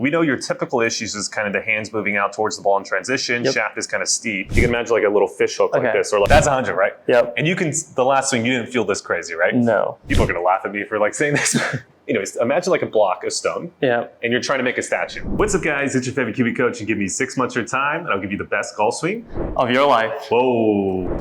we know your typical issues is kind of the hands moving out towards the ball in transition, shaft is kind of steep. You can imagine like a little fish hook like this, or like, that's 100, right? Yep. And the last swing, you didn't feel this crazy, right? No. People are going to laugh at me for like saying this. Anyways, imagine like a block, a stone, and you're trying to make a statue. What's up, guys? It's your favorite QB coach, and give me 6 months of your time, and I'll give you the best golf swing of your life. Whoa.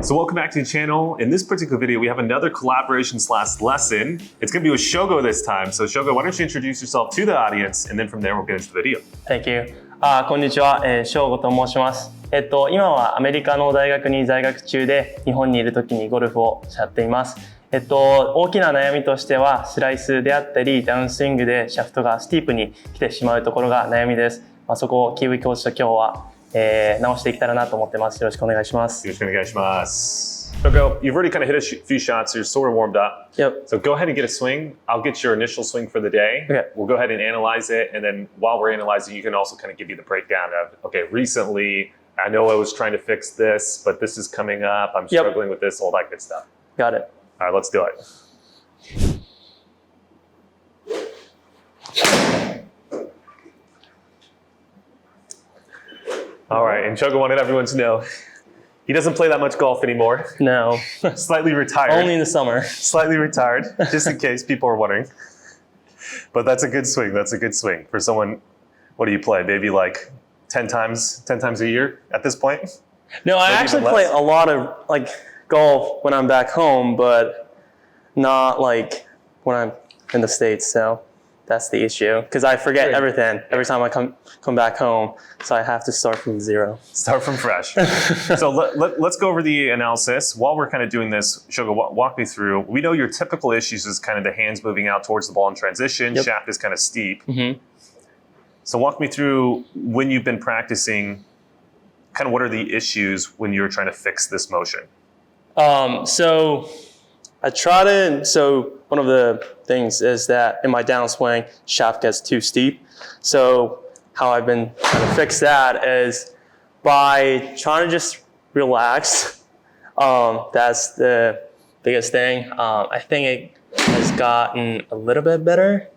So welcome back to the channel. In this particular video, we have another collaboration / lesson. It's going to be with Shogo this time. So Shogo, why don't you introduce yourself to the audience, and then from there we'll get into the video. Thank you. こんにちは、Shogo と申します。今はアメリカの大学に在学中で、日本にいる時にゴルフをやっています。大きな悩みとしては、スライスであったり、ダウンスイングでシャフトがスティープに来てしまうところが悩みです。そこをキウイコーチと今日は、直していけたらなと思ってます。よろしくお願いします。よろしくお願いします。Shogo, you've already kind of hit a few shots, so you're sort of warmed up. Yep. So go ahead and get a swing. I'll get your initial swing for the day. Okay. We'll go ahead and analyze it, and then while we're analyzing, you can also kind of give you the breakdown of, okay, recently, I know I was trying to fix this, but this is coming up. I'm struggling with this, all that good stuff. Got it. All right, let's do it. All right, and Shogo wanted everyone to know he doesn't play that much golf anymore. No. Slightly retired. Only in the summer. Slightly retired, just in case people are wondering. But that's a good swing. That's a good swing for someone. What do you play? Maybe like 10 times a year at this point? No, I actually play a lot of like golf when I'm back home, but not like when I'm in the States. So that's the issue, because I forget everything every time I come back home. So I have to start from zero. Start from fresh. So let's go over the analysis. While we're kind of doing this, Shogo, walk me through. We know your typical issues is kind of the hands moving out towards the ball in transition. Shaft is kind of steep. So walk me through when you've been practicing, kind of what are the issues when you're trying to fix this motion? So I try to, one of the things is that in my downswing, shaft gets too steep. So how I've been trying to fix that is by trying to just relax. That's the biggest thing. I think it has gotten a little bit better,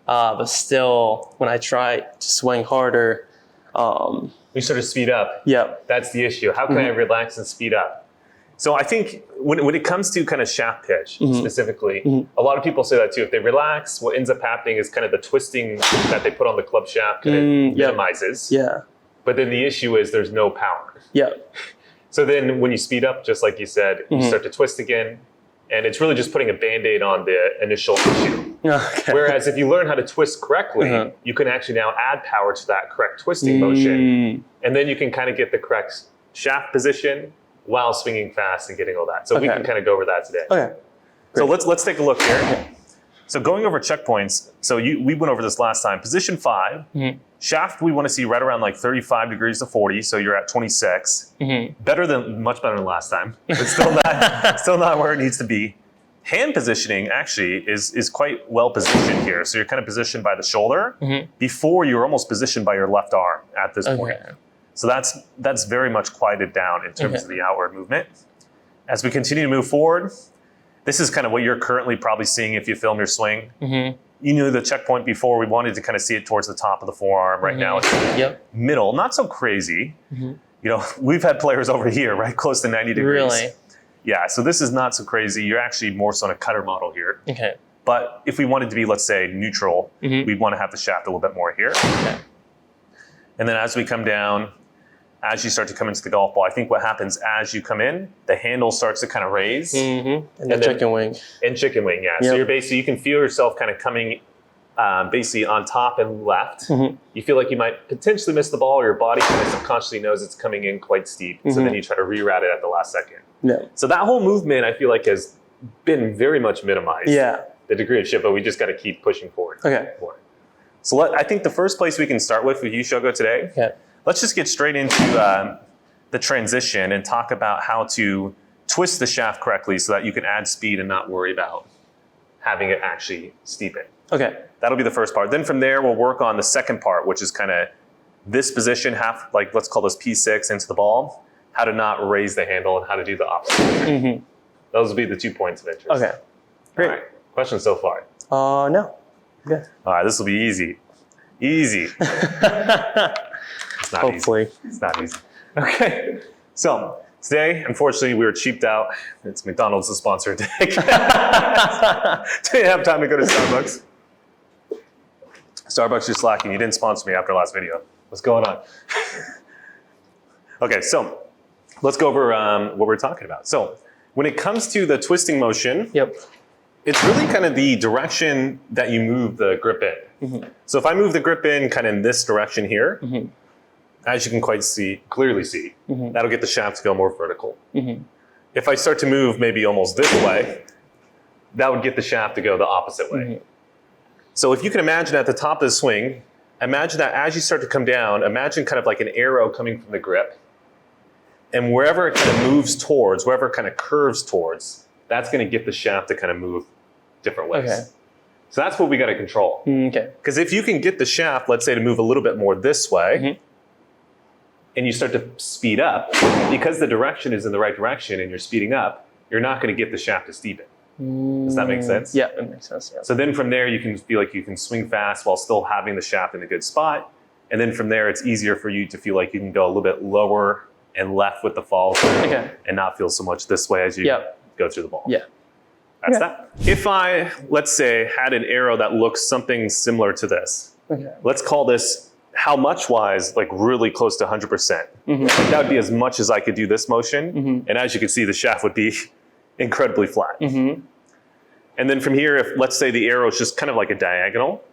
but still, when I try to swing harder, you sort of speed up. Yep. That's the issue. How can I relax and speed up? So I think when it comes to kind of shaft pitch specifically, a lot of people say that too. If they relax, what ends up happening is kind of the twisting that they put on the club shaft kind of minimizes. Yeah. But then the issue is there's no power. Yeah. So then when you speed up, just like you said, you start to twist again. And it's really just putting a Band-Aid on the initial issue. Okay. Whereas if you learn how to twist correctly, you can actually now add power to that correct twisting motion. And then you can kind of get the correct shaft position while swinging fast and getting all that. So we can kind of go over that today. Okay. So let's take a look here. So going over checkpoints, so we went over this last time. Position 5, shaft we want to see right around like 35 degrees to 40, so you're at 26. Much better than last time, but still not where it needs to be. Hand positioning actually is quite well positioned here. So you're kind of positioned by the shoulder before you're almost positioned by your left arm at this point. So that's very much quieted down in terms of the outward movement. As we continue to move forward, this is kind of what you're currently probably seeing if you film your swing. You knew the checkpoint before. We wanted to kind of see it towards the top of the forearm. Right now it's middle, not so crazy. You know, we've had players over here, right, close to 90 degrees. Really? Yeah, so this is not so crazy. You're actually more so on a cutter model here. Okay. But if we wanted to be, let's say, neutral, we'd want to have the shaft a little bit more here. And then as we come down, as you start to come into the golf ball, I think what happens as you come in, the handle starts to kind of raise. And the chicken wing. And chicken wing, yeah. So you're basically, you can feel yourself kind of coming basically on top and left. You feel like you might potentially miss the ball, or your body kind of subconsciously knows it's coming in quite steep. So then you try to reroute it at the last second. So that whole movement, I feel like, has been very much minimized. The degree of shift, but we just got to keep pushing forward. So I think the first place we can start with you, Shogo, today, let's just get straight into the transition and talk about how to twist the shaft correctly so that you can add speed and not worry about having it actually steepen. That'll be the first part. Then from there, we'll work on the second part, which is kind of this position, half, like let's call this P6 into the ball, how to not raise the handle and how to do the opposite. Those will be the 2 points of interest. Great. All right. Questions so far? No. Good. All right, this will be easy. Easy. It's not Hopefully. easy. It's not easy. Okay. So today, unfortunately, we were cheaped out. It's McDonald's the sponsor today. Didn't have time to go to Starbucks. Starbucks, you're slacking. You didn't sponsor me after last video. What's going on? Okay, so let's go over what we're talking about. So when it comes to the twisting motion, it's really kind of the direction that you move the grip in. So if I move the grip in kind of in this direction here, as you can clearly see, that'll get the shaft to go more vertical. If I start to move maybe almost this way, that would get the shaft to go the opposite way. So if you can imagine at the top of the swing, imagine that as you start to come down, imagine kind of like an arrow coming from the grip. And wherever it kind of moves towards, wherever it kind of curves towards, that's going to get the shaft to kind of move different ways. Okay. So that's what we got to control. Okay. Because if you can get the shaft, let's say, to move a little bit more this way, and you start to speed up, because the direction is in the right direction and you're speeding up, you're not going to get the shaft to steepen. Does that make sense? Yeah, it makes sense. Yeah. So then from there, you can feel like you can swing fast while still having the shaft in a good spot. And then from there, it's easier for you to feel like you can go a little bit lower and left with the fall through and not feel so much this way as you go through the ball. Yeah. That's that. If I, let's say, had an arrow that looks something similar to this, let's call this how much wise, like really close to 100%. That would be as much as I could do this motion. And as you can see, the shaft would be incredibly flat. And then from here, if let's say the arrow is just kind of like a diagonal,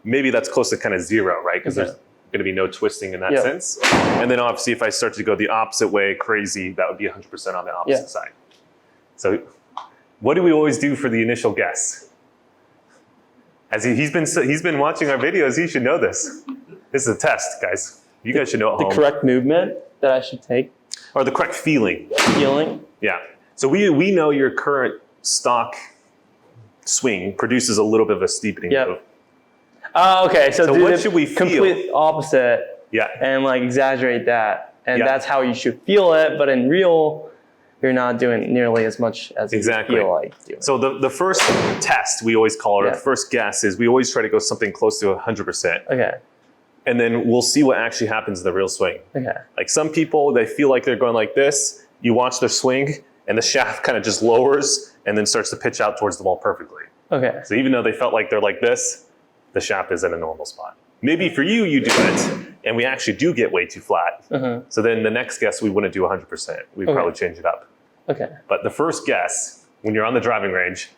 maybe that's close to kind of 0, right? Because there's going to be no twisting in that sense. And then obviously if I start to go the opposite way, crazy, that would be 100% on the opposite side. So what do we always do for the initial guess? As he's been watching our videos, he should know this. This is a test, guys. You guys should know at home. The correct movement that I should take. Or the correct feeling. Feeling? Yeah. So we know your current stock swing produces a little bit of a steepening move. Okay, so do what should we feel? Complete opposite. Yeah. And like exaggerate that. And that's how you should feel it. But in real, you're not doing nearly as much as you feel like doing. So the first test, we always call it, or the first guess is we always try to go something close to 100%. Okay. And then we'll see what actually happens in the real swing. Okay. Like some people, they feel like they're going like this. You watch their swing and the shaft kind of just lowers and then starts to pitch out towards the ball perfectly. Okay. So even though they felt like they're like this, the shaft is in a normal spot. Maybe for you, you do it and we actually do get way too flat. So then the next guess, we wouldn't do 100%. We'd probably change it up. Okay. But the first guess, when you're on the driving range,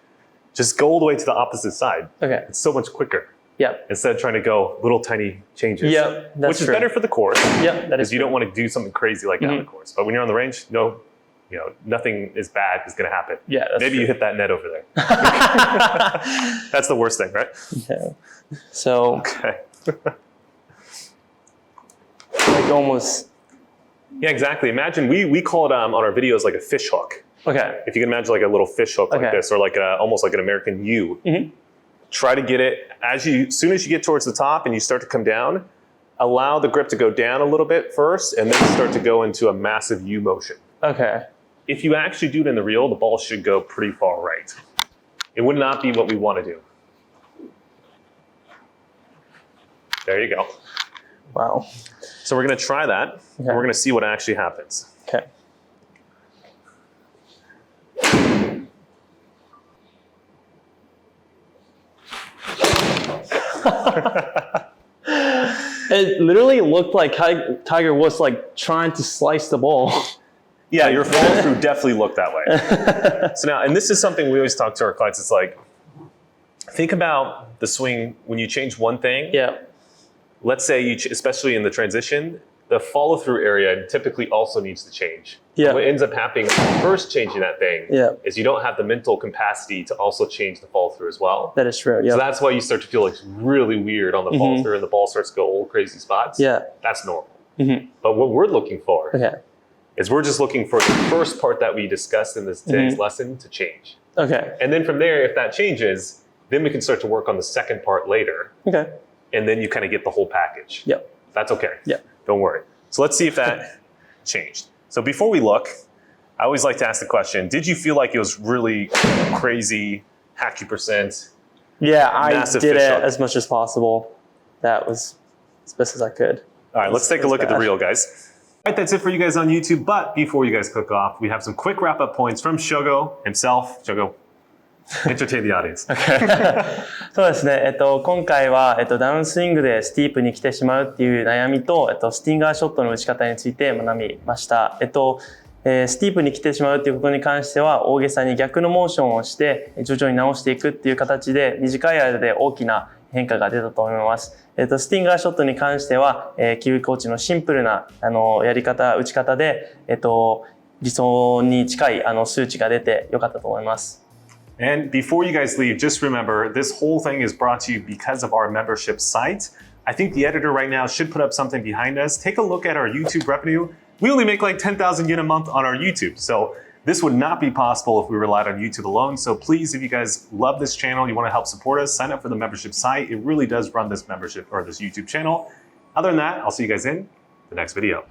just go all the way to the opposite side. Okay. It's so much quicker. Yep. Instead of trying to go little tiny changes. Yep, that's which is true. better for the course. Yep, that is because you don't want to do something crazy like that on the course. But when you're on the range, nothing is bad is going to happen. Yeah, that's Maybe true. you hit that net over there. That's the worst thing, right? Okay. So, like almost. Yeah, exactly. Imagine we call it on our videos like a fish hook. Okay. If you can imagine like a little fish hook like this, or like almost like an American U. Try to get it as soon as you get towards the top and you start to come down, allow the grip to go down a little bit first and then start to go into a massive U motion. Okay. If you actually do it in the reel, the ball should go pretty far right. It would not be what we want to do. There you go. Wow. So we're going to try that and we're going to see what actually happens. Okay. It literally looked like Tiger was like trying to slice the ball. Yeah, your follow through definitely looked that way. So now, and this is something we always talk to our clients. It's like, think about the swing when you change one thing. Yeah. Let's say especially in the transition, the follow through area typically also needs to change. Yeah. What ends up happening first changing that thing is you don't have the mental capacity to also change the follow through as well. That is true. Yeah. So that's why you start to feel like really weird on the follow through and the ball starts to go old crazy spots. Yeah. That's normal. But what we're looking for is we're just looking for the first part that we discussed in today's lesson to change. Okay. And then from there, if that changes, then we can start to work on the second part later. Okay. And then you kind of get the whole package. Yep. That's okay. Yep. Don't worry. So let's see if that changed. So before we look, I always like to ask the question, did you feel like it was really crazy hacky percent. Yeah, I Massive did fish it hook. as much as possible. That was as best as I could. All right, let's take a look at the bad. reel, guys. All right, that's it for you guys on YouTube. But before you guys click off, we have some quick wrap-up points from Shogo himself. Shogo, entertain the audience. そうですね。今回は、ダウンスイングでスティープに来てしまうっていう悩みと、スティンガーショットの打ち方について学びました。スティープに来てしまうっていうことに関しては、大げさに逆のモーションをして、徐々に直していくっていう形で、短い間で大きな変化が出たと思います。スティンガーショットに関しては、キウイコーチのシンプルな、やり方、打ち方で、理想に近い、数値が出てよかったと思います。And before you guys leave, just remember, this whole thing is brought to you because of our membership site. I think the editor right now should put up something behind us. Take a look at our YouTube revenue. We only make like 10,000 yen a month on our YouTube. So this would not be possible if we relied on YouTube alone. So please, if you guys love this channel, you want to help support us, sign up for the membership site. It really does run this membership or this YouTube channel. Other than that, I'll see you guys in the next video.